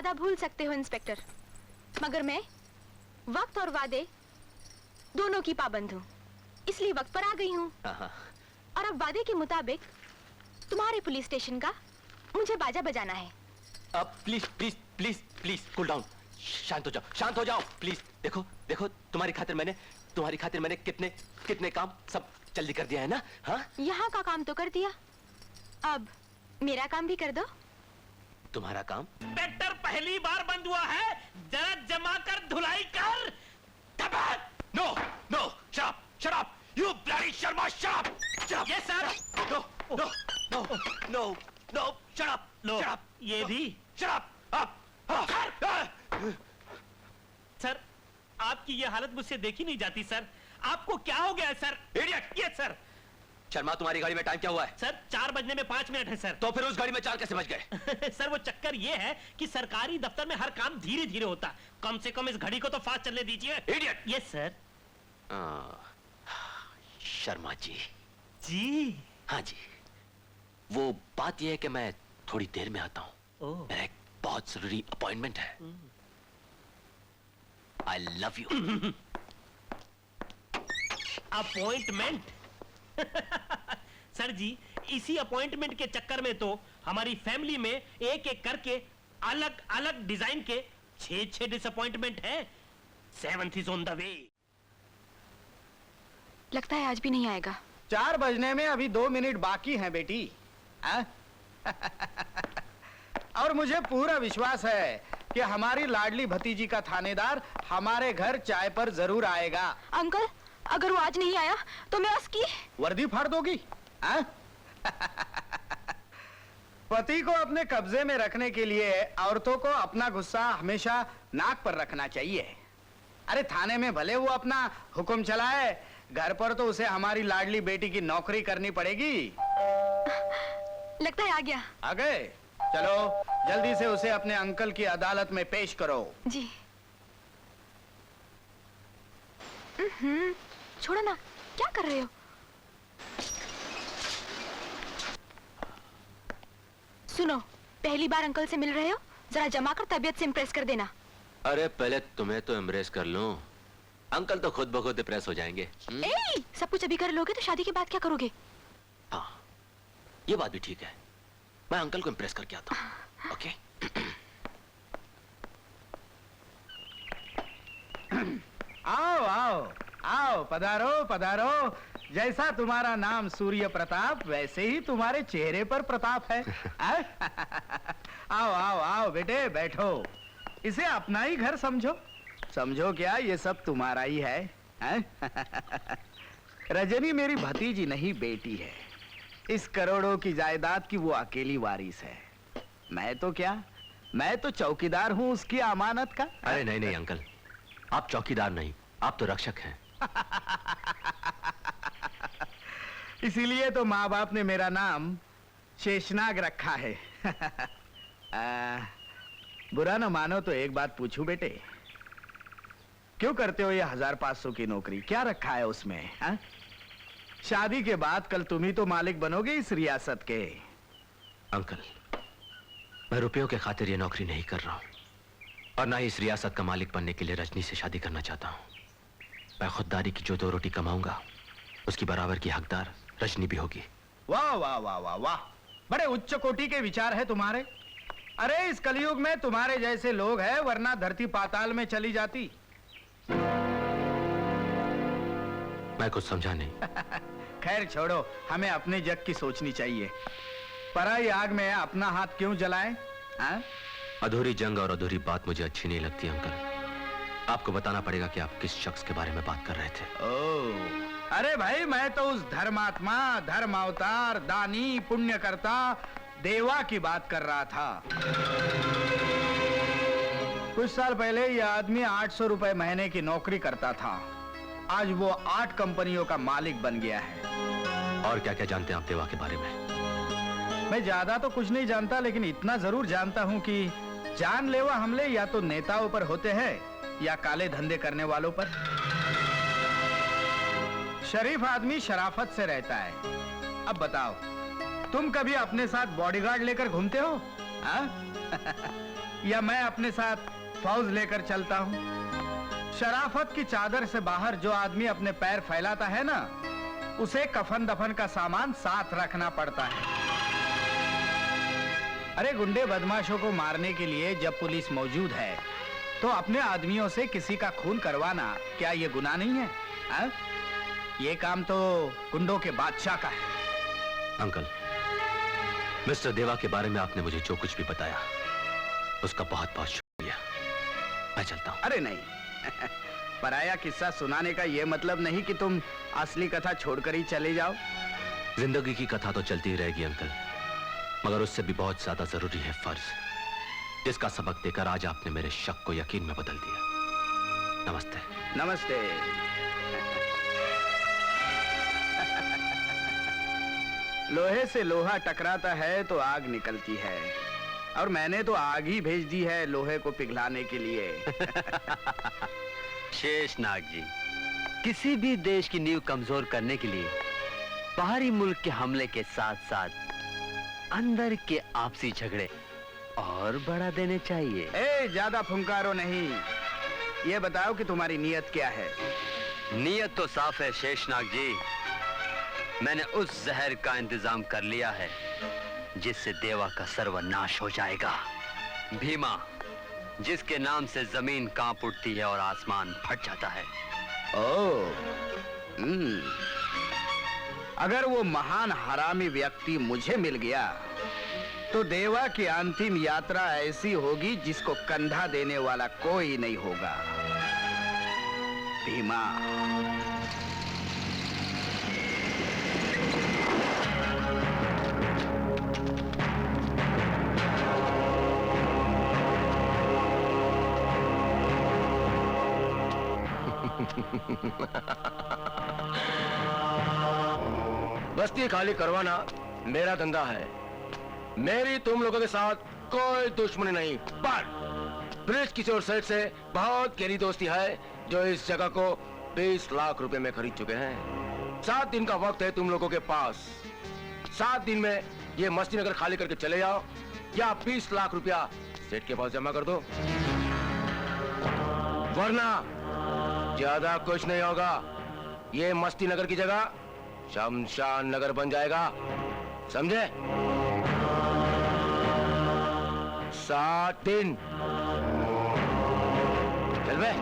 वादा भूल सकते हो इंस्पेक्टर, मगर मैं वक्त और वादे दोनों की पाबंद हूँ, इसलिए वक्त पर आ गई हूँ। और अब वादे के मुताबिक तुम्हारे पुलिस स्टेशन का मुझे बाजा बजाना है। अब please please please please cool down, शांत हो जाओ, शांत हो जाओ प्लीज। देखो देखो, तुम्हारी खातिर मैंने कितने कितने काम सब जल्दी कर दिया है ना। हाँ, यहाँ का काम तो कर दिया, अब मेरा काम भी कर दो। तुम्हारा काम? इंस्पेक्टर पहली बार बंद हुआ है, जरा जमा कर धुलाई कर। No no, shut shut up you bloody Sharma, shut up. Yes sir. No no no no no, shut up, लो, शट अप, ये भी। Shut up. सर, आपकी ये हालत मुझसे देखी नहीं जाती सर। आपको क्या हो गया है sir? Idiot. Yes sir. Sharma, तुम्हारी गाड़ी में टाइम क्या हुआ है? सर 4 बजने में 5 मिनट है सर। तो फिर उस गाड़ी में 4 कैसे बज गए? सर वो चक्कर ये है कि सरकारी दफ्तर में हर काम धीरे धीरे होता, कम से कम इस घड़ी को तो फास्ट चलने दीजिए। Idiot. Yes sir. Sharma ji. जी हाँ जी, वो बात यह है कि मैं थोड़ी देर में आता हूँ, मेरा एक बहुत जरूरी अपॉइंटमेंट है। I love you. Appointment? Sir जी, इसी अपॉइंटमेंट के चक्कर में तो हमारी फैमिली में एक एक करके अलग अलग डिजाइन के 6 डिसअपॉइंटमेंट हैं। 7th is on the way. लगता है आज भी नहीं आएगा। 4 बजने में अभी 2 मिनट बाकी हैं बेटी। और मुझे पूरा विश्वास है कि हमारी लाडली भतीजी का थानेदार हमारे घर चाय पर जरूर आएगा। अंकल, अगर वो आज नहीं आया तो मैं उसकी वर्दी फाड़ दोगी? पति को अपने कब्जे में रखने के लिए औरतों को अपना गुस्सा हमेशा नाक पर रखना चाहिए। अरे थाने में भले वो अपना हुक्म चलाए, घर पर तो उसे हमारी लाडली बेटी की नौकरी करनी पड़ेगी। लगता है आ गया। आ गए? चलो जल्दी से उसे अपने अंकल की अदालत में पेश करो। जी। छोड़ो ना, क्या कर रहे हो? सुनो, पहली बार अंकल से मिल रहे हो, जरा जमा कर तबीयत से इम्प्रेस कर देना। अरे पहले तुम्हें तो इम्प्रेस कर लूं, अंकल तो खुद ब खुद इम्प्रेस हो जाएंगे। सब कुछ अभी कर लोगे तो शादी के बाद क्या करोगे? हाँ, ये बात भी ठीक है, मैं अंकल को इम्प्रेस करके आता हूँ। ओके? आओ आओ आओ, पधारो पधारो। जैसा तुम्हारा नाम सूर्य प्रताप, वैसे ही तुम्हारे चेहरे पर प्रताप है। आओ आओ आओ बेटे, बैठो। इसे अपना ही घर समझो। समझो क्या, ये सब तुम्हारा ही है? रजनी मेरी भतीजी नहीं, बेटी है। इस करोड़ों की जायदाद की वो अकेली वारिस है। मैं तो क्या, मैं तो चौकीदार हूं उसकी अमानत का। अरे नहीं नहीं अंकल, आप चौकीदार नहीं, आप तो रक्षक हैं। इसीलिए तो माँ बाप ने मेरा नाम शेषनाग रखा है। बुरा न मानो तो एक बात पूछूं बेटे, क्यों करते हो ये 1500 की नौकरी? क्या रखा है उसमें? हा? शादी के बाद कल तुम ही तो मालिक बनोगे इस रियासत के। अंकल, मैं रुपयों के खातिर ये नौकरी नहीं कर रहा हूं, और ना ही इस रियासत का मालिक बनने के लिए रजनी से शादी करना चाहता हूं। मैं खुददारी की जो 2 रोटी कमाऊंगा, उसकी बराबर की हकदार रजनी भी होगी। वाह वाह वाह वाह वाह, बड़े उच्च कोटि के विचार है तुम्हारे। अरे इस कलयुग में तुम्हारे जैसे लोग हैं, वरना धरती पाताल में चली जाती। मैं कुछ समझा नहीं। खैर छोड़ो, हमें अपने जग की सोचनी चाहिए। पराई आग में अपना हाथ क्यों जलाएं? हाँ? अधूरी जंग और अधूरी बात मुझे अच्छी नहीं लगती अंकल। आपको बताना पड़ेगा कि आप किस शख्स के बारे में बात कर रहे थे। ओह, अरे भाई, मैं तो उस धर्मात्मा, धर्म अवतार, दानी, पुण्यकर्ता देवा की बात कर रहा था। कुछ साल पहले यह आदमी 800 रुपए महीने की नौकरी करता था। आज वो 8 कंपनियों का मालिक बन गया है। और क्या क्या जानते हैं आप देवा के बारे में? मैं ज्यादा तो कुछ नहीं जानता, लेकिन इतना जरूर जानता हूं कि जानलेवा हमले या तो नेताओं पर होते हैं या काले धंधे करने वालों पर। शरीफ आदमी शराफत से रहता है। अब बताओ, तुम कभी अपने साथ बॉडीगार्ड लेकर घूमते हो? या मैं अपने साथ फौज लेकर चलता हूँ। शराफत की चादर से बाहर जो आदमी अपने पैर फैलाता है ना, उसे कफन दफन का सामान साथ रखना पड़ता है। अरे गुंडे बदमाशों को मारने के लिए जब पुलिस मौजूद है तो अपने आदमियों से किसी का खून करवाना क्या ये गुनाह नहीं है? हा? ये काम तो गुंडों के बादशाह का है। अंकल, मिस्टर देवा के बारे में आपने मुझे जो कुछ भी बताया उसका बहुत बहुत शुक्रिया। मैं चलता हूँ। अरे नहीं, पराया किस्सा सुनाने का ये मतलब नहीं कि तुम असली कथा छोड़कर ही चले जाओ। जिंदगी की कथा तो चलती ही रहेगी अंकल, मगर उससे भी बहुत ज्यादा जरूरी है फर्ज, जिसका सबक देकर आज आपने मेरे शक को यकीन में बदल दिया। नमस्ते। नमस्ते। लोहे से लोहा टकराता है तो आग निकलती है, और मैंने तो आग ही भेज दी है लोहे को पिघलाने के लिए। शेषनाग जी, किसी भी देश की नींव कमजोर करने के लिए बाहरी मुल्क के हमले के साथ साथ अंदर के आपसी झगड़े और बढ़ा देने चाहिए। ए, ज्यादा फुंकारो नहीं। ये बताओ कि तुम्हारी नीयत क्या है? नीयत तो साफ है शेषनाग जी। मैंने उस जहर का इंतजाम कर लिया है जिससे देवा का सर्वनाश हो जाएगा। भीमा, जिसके नाम से जमीन कांप उठती है और आसमान फट जाता है। ओह, अगर वो महान हरामी व्यक्ति मुझे मिल गया तो देवा की अंतिम यात्रा ऐसी होगी जिसको कंधा देने वाला कोई नहीं होगा। भीमा, बस्ती खाली करवाना मेरा धंधा है। मेरी तुम लोगों के साथ कोई दुश्मनी नहीं, पर ब्रिज किशोर सेठ से बहुत गहरी दोस्ती है, जो इस जगह को 20 लाख रुपए में खरीद चुके हैं। 7 दिन का वक्त है तुम लोगों के पास। 7 दिन में ये मस्ती नगर खाली करके चले जाओ, या 20 लाख रुपया सेठ के पास जमा कर दो, वरना ज्यादा कुछ नहीं होगा। ये मस्ती नगर की जगह शमशान नगर बन जाएगा, समझे? 7 दिन। चल बे।